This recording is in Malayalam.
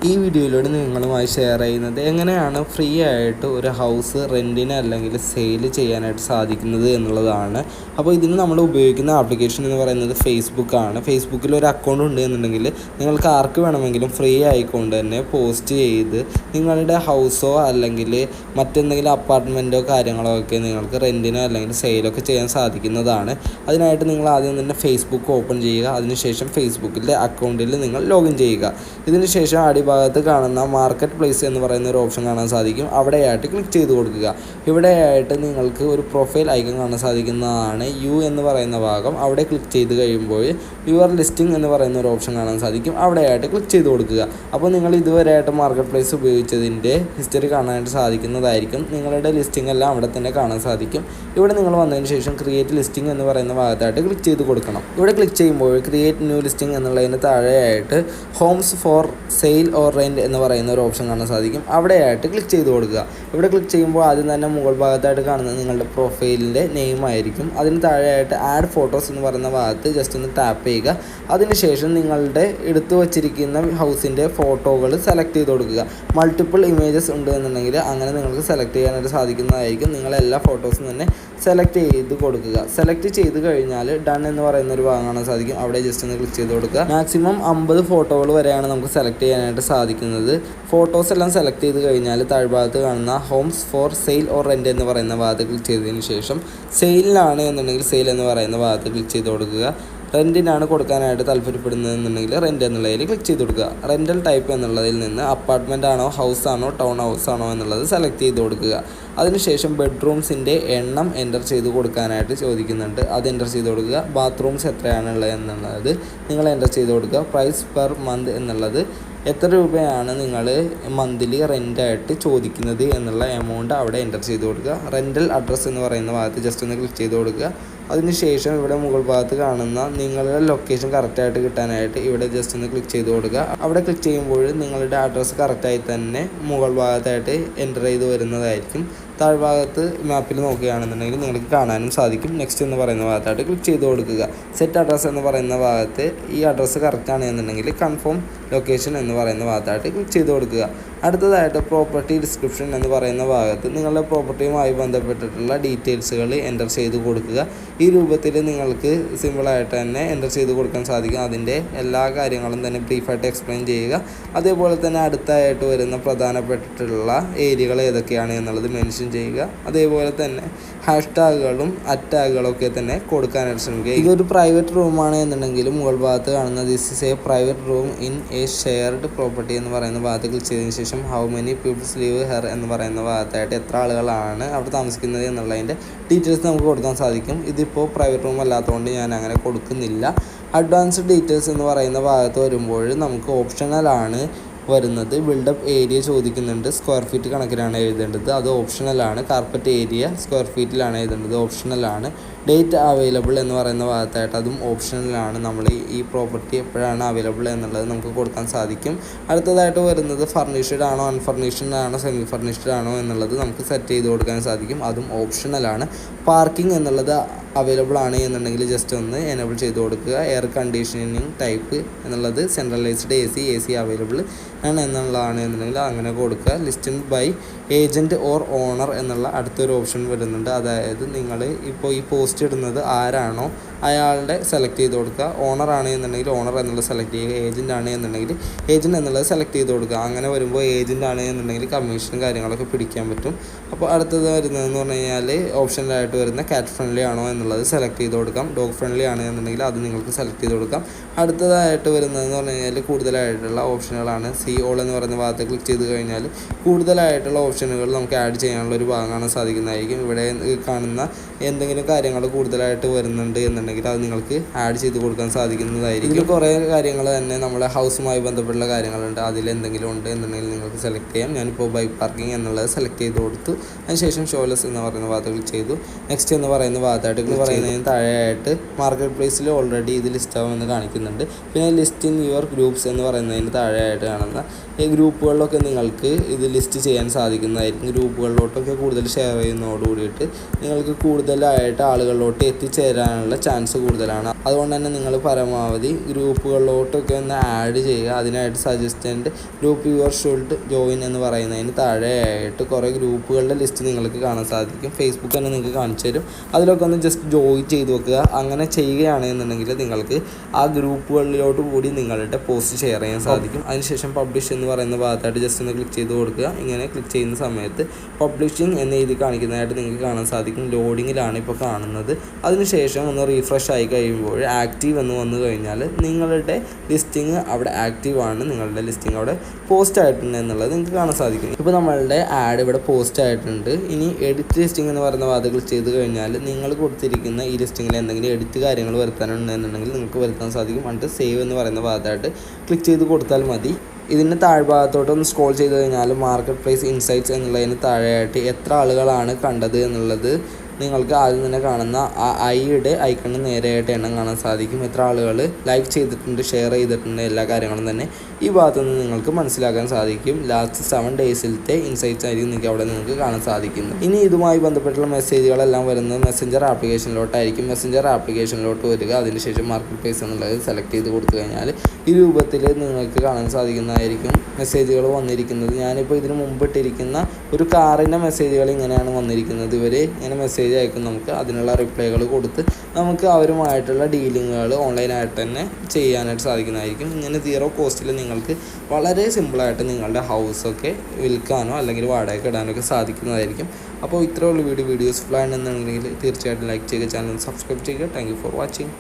ഈ വീഡിയോയിലൂടെ നിങ്ങളുമായി ഷെയർ ചെയ്യുന്നത് എങ്ങനെയാണ് ഫ്രീ ആയിട്ട് ഒരു ഹൗസ് റെൻറ്റിന് അല്ലെങ്കിൽ സെയിൽ ചെയ്യാനായിട്ട് സാധിക്കുന്നത് എന്നുള്ളതാണ്. അപ്പോൾ ഇതിന് നമ്മൾ ഉപയോഗിക്കുന്ന ആപ്ലിക്കേഷൻ എന്ന് പറയുന്നത് ഫേസ്ബുക്കാണ്. ഫേസ്ബുക്കിൽ ഒരു അക്കൗണ്ട് ഉണ്ട് എന്നുണ്ടെങ്കിൽ നിങ്ങൾക്ക് ആർക്ക് വേണമെങ്കിലും ഫ്രീ ആയിക്കൊണ്ട് തന്നെ പോസ്റ്റ് ചെയ്ത് നിങ്ങളുടെ ഹൗസോ അല്ലെങ്കിൽ മറ്റെന്തെങ്കിലും അപ്പാർട്ട്മെൻറ്റോ കാര്യങ്ങളോ ഒക്കെ നിങ്ങൾക്ക് റെൻറ്റിനോ അല്ലെങ്കിൽ സെയിലൊക്കെ ചെയ്യാൻ സാധിക്കുന്നതാണ്. അതിനായിട്ട് നിങ്ങൾ ആദ്യം തന്നെ ഫേസ്ബുക്ക് ഓപ്പൺ ചെയ്യുക. അതിനുശേഷം ഫേസ്ബുക്കിലെ അക്കൗണ്ടിൽ നിങ്ങൾ ലോഗിൻ ചെയ്യുക. ഇതിന് ശേഷം അടിഭാഗത്ത് കാണുന്ന മാർക്കറ്റ് പ്ലേസ് എന്ന് പറയുന്ന ഒരു ഓപ്ഷൻ കാണാൻ സാധിക്കും. അവിടെയായിട്ട് ക്ലിക്ക് ചെയ്ത് കൊടുക്കുക. ഇവിടെയായിട്ട് നിങ്ങൾക്ക് ഒരു പ്രൊഫൈൽ ഐക്കൺ കാണാൻ സാധിക്കുന്നതാണ് യു എന്ന് പറയുന്ന ഭാഗം. അവിടെ ക്ലിക്ക് ചെയ്ത് കഴിയുമ്പോൾ യുവർ ലിസ്റ്റിംഗ് എന്ന് പറയുന്ന ഒരു ഓപ്ഷൻ കാണാൻ സാധിക്കും. അവിടെയായിട്ട് ക്ലിക്ക് ചെയ്ത് കൊടുക്കുക. അപ്പോൾ നിങ്ങൾ ഇതുവരെയായിട്ട് മാർക്കറ്റ് പ്ലേസ് ഉപയോഗിച്ചതിൻ്റെ ഹിസ്റ്ററി കാണാനായിട്ട് സാധിക്കുന്നതായിരിക്കും. നിങ്ങളുടെ ലിസ്റ്റിംഗ് എല്ലാം അവിടെ തന്നെ കാണാൻ സാധിക്കും. ഇവിടെ നിങ്ങൾ വന്നതിന് ശേഷം ക്രിയേറ്റ് ലിസ്റ്റിംഗ് എന്ന് പറയുന്ന ഭാഗത്തായിട്ട് ക്ലിക്ക് ചെയ്ത് കൊടുക്കണം. ഇവിടെ ക്ലിക്ക് ചെയ്യുമ്പോൾ ക്രിയേറ്റ് ന്യൂ ലിസ്റ്റിംഗ് എന്നുള്ളതിന് താഴെയായിട്ട് homes for sale or rent എന്ന് പറയുന്ന ഒരു ഓപ്ഷൻ കാണാൻ സാധിക്കും. അവിടെയായിട്ട് ക്ലിക്ക് ചെയ്ത് കൊടുക്കുക. ഇവിടെ ക്ലിക്ക് ചെയ്യുമ്പോൾ ആദ്യം തന്നെ മുകൾ ഭാഗത്തായിട്ട് കാണുന്നത് നിങ്ങളുടെ പ്രൊഫൈലിൻ്റെ നെയിം ആയിരിക്കും. അതിന് താഴെയായിട്ട് ആഡ് ഫോട്ടോസ് എന്ന് പറയുന്ന ഭാഗത്ത് ജസ്റ്റ് ഒന്ന് ടാപ്പ് ചെയ്യുക. അതിനുശേഷം നിങ്ങളുടെ എടുത്തു വച്ചിരിക്കുന്ന ഹൗസിൻ്റെ ഫോട്ടോകൾ സെലക്ട് ചെയ്ത് കൊടുക്കുക. മൾട്ടിപ്പിൾ ഇമേജസ് ഉണ്ട് എന്നുണ്ടെങ്കിൽ അങ്ങനെ നിങ്ങൾക്ക് സെലക്ട് ചെയ്യാനായിട്ട് സാധിക്കുന്നതായിരിക്കും. നിങ്ങളെല്ലാ ഫോട്ടോസും തന്നെ സെലക്ട് ചെയ്ത് കൊടുക്കുക. സെലക്ട് ചെയ്ത് കഴിഞ്ഞാൽ ഡൺ എന്ന് പറയുന്ന ഒരു ഭാഗം കാണാൻ സാധിക്കും. അവിടെ ജസ്റ്റ് ഒന്ന് ക്ലിക്ക് ചെയ്ത് കൊടുക്കുക. മാക്സിമം 50 ഫോട്ടോകൾ വരെയാണ് നമുക്ക് സെലക്ട് ചെയ്യാനായിട്ട് സാധിക്കുന്നത്. ഫോട്ടോസ് എല്ലാം സെലക്ട് ചെയ്ത് കഴിഞ്ഞാൽ താഴ്ഭാഗത്ത് കാണുന്ന homes for sale or rent എന്ന് പറയുന്ന ഭാഗത്ത് ക്ലിക്ക് ചെയ്തതിന് ശേഷം സെയിലിലാണ് എന്നുണ്ടെങ്കിൽ സെയിൽ എന്ന് പറയുന്ന ഭാഗത്ത് ക്ലിക്ക് ചെയ്ത് കൊടുക്കുക. റെൻറ്റിനാണ് കൊടുക്കാനായിട്ട് താല്പര്യപ്പെടുന്നതെന്നുണ്ടെങ്കിൽ റെൻറ്റ് എന്നുള്ളതിൽ ക്ലിക്ക് ചെയ്ത് കൊടുക്കുക. റെൻ്റൽ ടൈപ്പ് എന്നുള്ളതിൽ നിന്ന് അപ്പാർട്ട്മെൻ്റ് ആണോ ഹൗസ് ആണോ ടൗൺ ഹൗസ് ആണോ എന്നുള്ളത് സെലക്ട് ചെയ്ത് കൊടുക്കുക. അതിനുശേഷം ബെഡ്റൂംസിൻ്റെ എണ്ണം എൻ്റർ ചെയ്ത് കൊടുക്കാനായിട്ട് ചോദിക്കുന്നുണ്ട്. അത് എൻ്റർ ചെയ്ത് കൊടുക്കുക. ബാത്റൂംസ് എത്രയാണുള്ളത് എന്നുള്ളത് നിങ്ങൾ എൻ്റർ ചെയ്ത് കൊടുക്കുക. പ്രൈസ് പെർ മന്ത് എന്നുള്ളത് എത്ര രൂപയാണ് നിങ്ങൾ മന്ത്ലി റെൻ്റായിട്ട് ചോദിക്കുന്നത് എന്നുള്ള എമൗണ്ട് അവിടെ എൻ്റർ ചെയ്ത് കൊടുക്കുക. റെൻ്റൽ അഡ്രസ്സ് എന്ന് പറയുന്ന ഭാഗത്ത് ജസ്റ്റ് ഒന്ന് ക്ലിക്ക് ചെയ്ത് കൊടുക്കുക. അതിനുശേഷം ഇവിടെ മുകൾ ഭാഗത്ത് കാണുന്ന നിങ്ങളുടെ ലൊക്കേഷൻ കറക്റ്റായിട്ട് കിട്ടാനായിട്ട് ഇവിടെ ജസ്റ്റ് ഒന്ന് ക്ലിക്ക് ചെയ്ത് കൊടുക്കുക. അവിടെ ക്ലിക്ക് ചെയ്യുമ്പോൾ നിങ്ങളുടെ അഡ്രസ്സ് കറക്റ്റായി തന്നെ മുകൾ ഭാഗത്തായിട്ട് എൻ്റർ ചെയ്ത് വരുന്നതായിരിക്കും. താഴ്ഭാഗത്ത് മാപ്പിൽ നോക്കുകയാണെന്നുണ്ടെങ്കിൽ നിങ്ങൾക്ക് കാണാനും സാധിക്കും. നെക്സ്റ്റ് എന്ന് പറയുന്ന ഭാഗത്തായിട്ട് ക്ലിക്ക് ചെയ്ത് കൊടുക്കുക. സെറ്റ് അഡ്രസ്സ് എന്ന് പറയുന്ന ഭാഗത്ത് ഈ അഡ്രസ്സ് കറക്റ്റാണ് എന്നുണ്ടെങ്കിൽ കൺഫേം ലൊക്കേഷൻ എന്ന് പറയുന്ന ഭാഗത്തായിട്ട് ക്ലിക്ക് ചെയ്ത് കൊടുക്കുക. അടുത്തതായിട്ട് പ്രോപ്പർട്ടി ഡിസ്ക്രിപ്ഷൻ എന്ന് പറയുന്ന ഭാഗത്ത് നിങ്ങളുടെ പ്രോപ്പർട്ടിയുമായി ബന്ധപ്പെട്ടിട്ടുള്ള ഡീറ്റെയിൽസുകൾ എൻ്റർ ചെയ്ത് കൊടുക്കുക. ഈ രൂപത്തിൽ നിങ്ങൾക്ക് സിമ്പിളായിട്ട് തന്നെ എൻ്റർ ചെയ്ത് കൊടുക്കാൻ സാധിക്കും. അതിൻ്റെ എല്ലാ കാര്യങ്ങളും തന്നെ ബ്രീഫായിട്ട് എക്സ്പ്ലെയിൻ ചെയ്യുക. അതേപോലെ തന്നെ അടുത്തായിട്ട് വരുന്ന പ്രധാനപ്പെട്ടിട്ടുള്ള ഏരിയകൾ ഏതൊക്കെയാണ് എന്നുള്ളത് മെൻഷൻ ചെയ്യുക. അതേപോലെ തന്നെ ഹാഷ്ടാഗുകളും അറ്റാഗുകളും ഒക്കെ തന്നെ കൊടുക്കാനായിട്ട് ശ്രമിക്കുക. ഇതൊരു പ്രൈവറ്റ് റൂമാണ് എന്നുണ്ടെങ്കിൽ മുകൾ ഭാഗത്ത് കാണുന്ന this is a private room in a shared property എന്ന് പറയുന്ന ഭാഗത്ത് ക്ലിക്ക് ചെയ്തതിന് ശേഷം how many peoples live here എന്ന് പറയുന്ന ഭാഗത്തായിട്ട് എത്ര ആളുകളാണ് അവിടെ താമസിക്കുന്നത് എന്നുള്ളതിൻ്റെ ഡീറ്റെയിൽസ് നമുക്ക് കൊടുക്കാൻ സാധിക്കും. ഇതിപ്പോൾ പ്രൈവറ്റ് റൂം അല്ലാത്തതുകൊണ്ട് ഞാൻ അങ്ങനെ കൊടുക്കുന്നില്ല. അഡ്വാൻസ്ഡ് ഡീറ്റെയിൽസ് എന്ന് പറയുന്ന ഭാഗത്ത് വരുമ്പോൾ നമുക്ക് ഓപ്ഷണലാണ് വരുന്നത്. ബിൽഡപ്പ് ഏരിയ ചോദിക്കുന്നുണ്ട്. സ്ക്വയർ ഫീറ്റ് കണക്കിലാണ് എഴുതേണ്ടത്. അത് ഓപ്ഷണലാണ്. കാർപ്പറ്റ് ഏരിയ സ്ക്വയർ ഫീറ്റിലാണ് എഴുതേണ്ടത്. ഓപ്ഷണലാണ്. ഡേറ്റ് അവൈലബിൾ എന്ന് പറയുന്ന ഭാഗത്തായിട്ട് അതും ഓപ്ഷണലാണ്. നമ്മൾ ഈ പ്രോപ്പർട്ടി എപ്പോഴാണ് അവൈലബിൾ എന്നുള്ളത് നമുക്ക് കൊടുക്കാൻ സാധിക്കും. അടുത്തതായിട്ട് വരുന്നത് ഫർണിഷ്ഡ് ആണോ അൺഫർണിഷ്ഡ് ആണോ സെമി ഫർണിഷ്ഡ് ആണോ എന്നുള്ളത് നമുക്ക് സെറ്റ് ചെയ്ത് കൊടുക്കാൻ സാധിക്കും. അതും ഓപ്ഷണലാണ്. പാർക്കിംഗ് എന്നുള്ളത് അവൈലബിൾ ആണ് എന്നുണ്ടെങ്കിൽ ജസ്റ്റ് ഒന്ന് എനേബിൾ ചെയ്ത് കൊടുക്കുക. എയർ കണ്ടീഷനിങ് ടൈപ്പ് എന്നുള്ളത് സെൻട്രലൈസ്ഡ് എ സി അവൈലബിൾ ആണ് എന്നുള്ളതാണ് എന്നുണ്ടെങ്കിൽ അങ്ങനെ കൊടുക്കുക. Listed by agent or owner എന്നുള്ള അടുത്തൊരു ഓപ്ഷൻ വരുന്നുണ്ട്. അതായത് നിങ്ങൾ ഇപ്പോൾ ഈ പോസ്റ്റ് ഇടുന്നത് ആരാണോ അയാളുടെ സെലക്ട് ചെയ്ത് കൊടുക്കുക. ഓണർ ആണ് എന്നുണ്ടെങ്കിൽ ഓണർ എന്നുള്ളത് സെലക്ട് ചെയ്യുക. ഏജൻ്റ് ആണ് എന്നുണ്ടെങ്കിൽ ഏജൻറ്റ് എന്നുള്ളത് സെലക്ട് ചെയ്ത് കൊടുക്കുക. അങ്ങനെ വരുമ്പോൾ ഏജൻ്റ് ആണ് എന്നുണ്ടെങ്കിൽ കമ്മീഷനും കാര്യങ്ങളൊക്കെ പിടിക്കാൻ പറ്റും. അപ്പോൾ അടുത്തത് വരുന്നതെന്ന് പറഞ്ഞു കഴിഞ്ഞാൽ ഓപ്ഷനിലായിട്ട് വരുന്ന കാറ്റ് ഫ്രണ്ട്ലി ആണോ എന്നുള്ളത് സെലക്ട് ചെയ്ത് കൊടുക്കാം. ഡോഗ് ഫ്രണ്ട്ലി ആണ് എന്നുണ്ടെങ്കിൽ അത് നിങ്ങൾക്ക് സെലക്ട് ചെയ്ത് കൊടുക്കാം. അടുത്തതായിട്ട് വരുന്നതെന്ന് പറഞ്ഞു കഴിഞ്ഞാൽ കൂടുതലായിട്ടുള്ള ഓപ്ഷനുകളാണ്. സി ഓൾ എന്ന് പറയുന്ന ഭാഗത്ത് ക്ലിക്ക് ചെയ്ത് കഴിഞ്ഞാൽ കൂടുതലായിട്ടുള്ള ഓപ്ഷനുകൾ നമുക്ക് ആഡ് ചെയ്യാനുള്ള ഒരു ഭാഗം കാണാൻ സാധിക്കുന്നതായിരിക്കും. ഇവിടെ കാണുന്ന എന്തെങ്കിലും കാര്യങ്ങൾ കൂടുതലായിട്ട് വരുന്നുണ്ട് എന്നുണ്ടെങ്കിൽ അത് നിങ്ങൾക്ക് ആഡ് ചെയ്ത് കൊടുക്കാൻ സാധിക്കുന്നതായിരിക്കും. ഇതിൽ കുറേ കാര്യങ്ങൾ തന്നെ നമ്മുടെ ഹൗസുമായി ബന്ധപ്പെട്ടുള്ള കാര്യങ്ങളുണ്ട്. അതിലെന്തെങ്കിലും ഉണ്ട് എന്നുണ്ടെങ്കിൽ നിങ്ങൾക്ക് സെലക്ട് ചെയ്യാം. ഞാനിപ്പോൾ ബൈക്ക് പാർക്കിംഗ് എന്നുള്ളത് സെലക്ട് ചെയ്ത് കൊടുത്തു. അതിനുശേഷം ഷോലെസ് എന്ന് പറയുന്ന ഭാഗത്ത് ക്ലിക്ക് ചെയ്തു. നെക്സ്റ്റ് എന്ന് പറയുന്ന ഭാഗത്തായിട്ട് പറയുന്നതിന് താഴെയായിട്ട് മാർക്കറ്റ് പ്ലേസിൽ ഓൾറെഡി ഇത് ലിസ്റ്റ് ആവുമെന്ന് കാണിക്കുന്നുണ്ട്. പിന്നെ ലിസ്റ്റ് ഇൻ യുവർ ഗ്രൂപ്പ്സ് എന്ന് പറയുന്നതിന് താഴെയായിട്ട് കാണുന്ന ഈ ഗ്രൂപ്പുകളിലൊക്കെ നിങ്ങൾക്ക് ഇത് ലിസ്റ്റ് ചെയ്യാൻ സാധിക്കുന്നതായിരിക്കും. ഗ്രൂപ്പുകളിലോട്ടൊക്കെ കൂടുതൽ ഷെയർ ചെയ്യുന്നതോട് കൂടിയിട്ട് നിങ്ങൾക്ക് കൂടുതലായിട്ട് ആളുകളിലോട്ട് എത്തിച്ചേരാനുള്ള ചാൻസ് കൂടുതലാണ്. അതുകൊണ്ട് തന്നെ നിങ്ങൾ പരമാവധി ഗ്രൂപ്പുകളിലോട്ടൊക്കെ ഒന്ന് ആഡ് ചെയ്യുക. അതിനായിട്ട് സജസ്റ്റൻഡ് ഗ്രൂപ്പ് യുവർ ഷുഡ് ജോയിൻ എന്ന് പറയുന്നതിന് താഴെയായിട്ട് കുറേ ഗ്രൂപ്പുകളുടെ ലിസ്റ്റ് നിങ്ങൾക്ക് കാണാൻ സാധിക്കും. ഫേസ്ബുക്ക് തന്നെ നിങ്ങൾക്ക് കാണിച്ചു തരും. അതിലൊക്കെ ഒന്ന് ജസ്റ്റ് ജോയിൻ ചെയ്ത് വെക്കുക. അങ്ങനെ ചെയ്യുകയാണെന്നുണ്ടെങ്കിൽ നിങ്ങൾക്ക് ആ ഗ്രൂപ്പുകളിലോട്ട് കൂടി നിങ്ങളുടെ പോസ്റ്റ് ഷെയർ ചെയ്യാൻ സാധിക്കും. അതിനുശേഷം പബ്ലിഷ് എന്ന് പറയുന്ന ഭാഗത്തായിട്ട് ജസ്റ്റ് ഒന്ന് ക്ലിക്ക് ചെയ്ത് കൊടുക്കുക. ഇങ്ങനെ ക്ലിക്ക് ചെയ്യുന്ന സമയത്ത് പബ്ലിഷിംഗ് എന്ന് എഴുതി കാണിക്കുന്നതായിട്ട് നിങ്ങൾക്ക് കാണാൻ സാധിക്കും. ലോഡിങ്ങിലാണ് ഇപ്പോൾ കാണുന്നത്. അതിനുശേഷം ഒന്ന് റീഫ്രഷ് ആയി കഴിയുമ്പോൾ ആക്റ്റീവ് എന്ന് വന്നു കഴിഞ്ഞാൽ നിങ്ങളുടെ ലിസ്റ്റിംഗ് അവിടെ ആക്റ്റീവ് ആണ്, നിങ്ങളുടെ ലിസ്റ്റിംഗ് അവിടെ പോസ്റ്റ് ആയിട്ടുണ്ട് എന്നുള്ളത് നിങ്ങൾക്ക് കാണാൻ സാധിക്കും. ഇപ്പോൾ നമ്മളുടെ ആഡ് ഇവിടെ പോസ്റ്റ് ആയിട്ടുണ്ട്. ഇനി എഡിറ്റ് ലിസ്റ്റിംഗ് എന്ന് പറയുന്ന ഭാഗത്ത് ക്ലിക്ക് ചെയ്ത് കഴിഞ്ഞാൽ നിങ്ങൾ കൊടുത്തിരിക്കുന്ന ഈ ലിസ്റ്റിങ്ങിൽ എന്തെങ്കിലും എഡിറ്റ് കാര്യങ്ങൾ വരുത്താനുണ്ടെന്നുണ്ടെങ്കിൽ നിങ്ങൾക്ക് വരുത്താൻ സാധിക്കും. എന്നിട്ട് സേവ് എന്ന് പറയുന്ന ഭാഗത്തായിട്ട് ക്ലിക്ക് ചെയ്ത് കൊടുത്താൽ മതി. ഇതിൻ്റെ താഴ്ഭാഗത്തോട്ടൊന്ന് സ്ക്രോൾ ചെയ്ത് കഴിഞ്ഞാൽ മാർക്കറ്റ് പ്ലേസ് ഇൻസൈറ്റ്സ് എന്നുള്ളതിന് താഴെയായിട്ട് എത്ര ആളുകളാണ് കണ്ടത് എന്നുള്ളത് നിങ്ങൾക്ക് ആദ്യം തന്നെ കാണുന്ന ആ ഐയുടെ ഐക്കണിന് നേരെയായിട്ട് എണ്ണം കാണാൻ സാധിക്കും. എത്ര ആളുകൾ ലൈക്ക് ചെയ്തിട്ടുണ്ട്, ഷെയർ ചെയ്തിട്ടുണ്ട്, എല്ലാ കാര്യങ്ങളും തന്നെ ഈ ഭാഗത്തു നിന്ന് നിങ്ങൾക്ക് മനസ്സിലാക്കാൻ സാധിക്കും. ലാസ്റ്റ് 7 ഡേയ്സിലത്തെ ഇൻസൈറ്റ്സ് ആയിരിക്കും നിങ്ങൾക്ക് കാണാൻ സാധിക്കുന്നത്. ഇനി ഇതുമായി ബന്ധപ്പെട്ടുള്ള മെസ്സേജുകളെല്ലാം വരുന്നത് മെസ്സഞ്ചർ ആപ്ലിക്കേഷനിലോട്ടായിരിക്കും. മെസ്സഞ്ചർ ആപ്ലിക്കേഷനിലോട്ട് വരിക. അതിനുശേഷം മാർക്കറ്റ് പ്ലേസ് എന്നുള്ളത് സെലക്ട് ചെയ്ത് കൊടുത്തു കഴിഞ്ഞാൽ ഈ രൂപത്തിൽ നിങ്ങൾക്ക് കാണാൻ സാധിക്കുന്നതായിരിക്കും മെസ്സേജുകൾ വന്നിരിക്കുന്നത്. ഞാനിപ്പോൾ ഇതിന് മുമ്പ് ഇട്ടിരിക്കുന്ന ഒരു കാറിൻ്റെ മെസ്സേജുകൾ ഇങ്ങനെയാണ് വന്നിരിക്കുന്നത്. ഇവർ ഇങ്ങനെ മെസ്സേജ് അയക്കും. നമുക്ക് അതിനുള്ള റിപ്ലൈകൾ കൊടുത്ത് നമുക്ക് അവരുമായിട്ടുള്ള ഡീലിങ്ങുകൾ ഓൺലൈനായിട്ട് തന്നെ ചെയ്യാനായിട്ട് സാധിക്കുന്നതായിരിക്കും. ഇങ്ങനെ 0 കോസ്റ്റിൽ നിങ്ങൾക്ക് വളരെ സിമ്പിളായിട്ട് നിങ്ങളുടെ ഹൗസൊക്കെ വിൽക്കാനോ അല്ലെങ്കിൽ വാടകയ്ക്ക് ഇടാനൊക്കെ സാധിക്കുന്നതായിരിക്കും. അപ്പോൾ ഇത്രയുള്ള വീഡിയോ യൂസ്ഫുൾ ആണെന്നുണ്ടെങ്കിൽ തീർച്ചയായിട്ടും ലൈക്ക് ചെയ്യുക, ചാനൽ സബ്സ്ക്രൈബ് ചെയ്യുക. Thank you for watching.